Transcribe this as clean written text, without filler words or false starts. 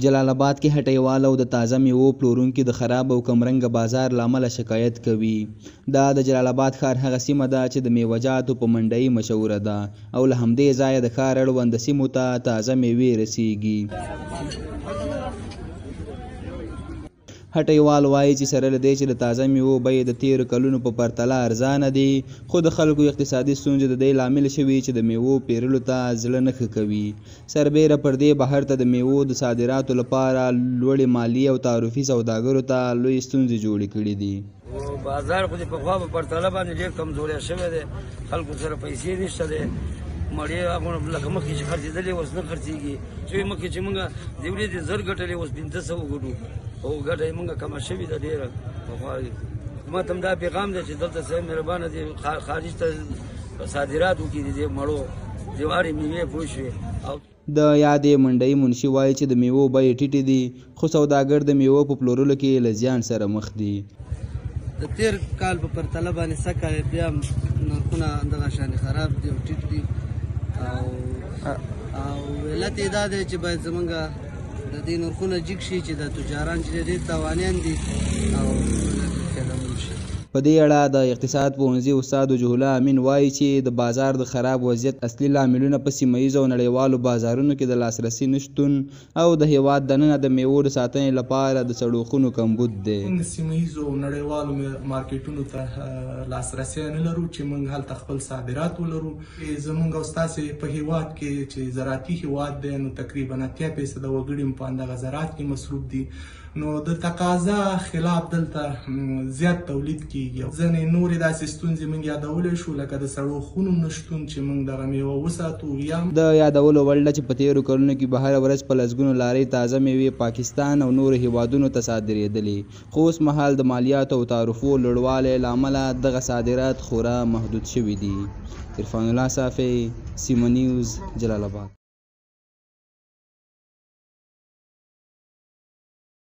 جلال آباد کې هټیوال او د تازه میوو پلورونکي د خراب او کمرنګه بازار له امله شکایت کوي. دا د جلال آباد ښار هغه سیمه ده چې د میوه‌جاتو په منډۍ مشهوره ده او له همدې ځایه د ښار اړوند سیمو ته تازه میوې رسیږي. هټیوال وایي چې سره له دې چې د تازه میوو بیې د تېرو کلونو په پرتله ارزانه دي، خو د خلکو اقتصادي ستونزې د دې لامل شوي چې د میوو پیرلو ته زړه نه ښه کوي. سربیره پر دې بهر ته د میوو د صادراتو لپاره لوړې مالیې او تعرفې سوداګرو ته لویې ستونزې جوړې کړې دي. بازار خو د پخوا په پرتله باندې ډېر کمزوری شوی دی، خلکو سره پیسې نشته دی، مړې هغونه لکه مخکې چې خرڅېدلې اوس نه خرڅېږي، چې مخکې چې موږ د ورځې 1000 ګټلې اوس 1500 ګټو او ګټه یې موږ کمه شوې ده ډېره. پخوا حکومت هم دا پیغام دی چې دلته صاحب مهربانه دي خارج ته صادرات وکړي د دې مړو جوارې میوې پوه شوې. د یادې منډۍ منشي وایي چې د میوو بیې ټیټې دي، خو سوداګر د میوو په پلورلو کې له زیان سره مخ دي. د تېر کال په پرتله باندې سږ کال بیا نرخونه دغه شانې خراب دي او ټیټ دي او علت یې دا دی چې باید زمونږ د دې نرخونه جګ شي چې د تجاران چې ډېر تاوانیان دي او خدمات شي. په دې اړه د اقتصاد پوهنځي استاد وجه الله امین وایي چې د بازار د خراب وضعیت اصلي لاملونه په سیمه ییزو او نړیوالو بازارونو کې د لاسرسي نشتون او د هیواد دننه د میوو د ساتنې لپاره د سړکونو کمبود دی. موږ سیمه ییزو او نړیوالو مارکیټونو ته لاسرسی نه لرو چې موږ هلته خپل صادرات ولرو. زموږ او ستاسې په هیواد کې چې زراعتي هیواد دی نو تقریبا 80% وګړي په همدغه زراعت کې مصروف دي، نو د تقاضا خلاف دلته زیات تولید کیږي. ځینې نورې داسې ستونزې موږ یادولی شو لکه د سړو خونو نشتون چې موږ دغه میوه وساتو. یا د یادولو وړ ده چې په تېرو کلونو کې به هره ورځ په لسګونو لارۍ تازه میوې پاکستان او نورو هیوادونو ته صادرېدلې، خو اوس مهال د مالیاتو او تعرفو لوړوالي له امله دغه صادرات خورا محدود شوي دي. عرفان الله صافی، سیمه نیوز، جلال آباد.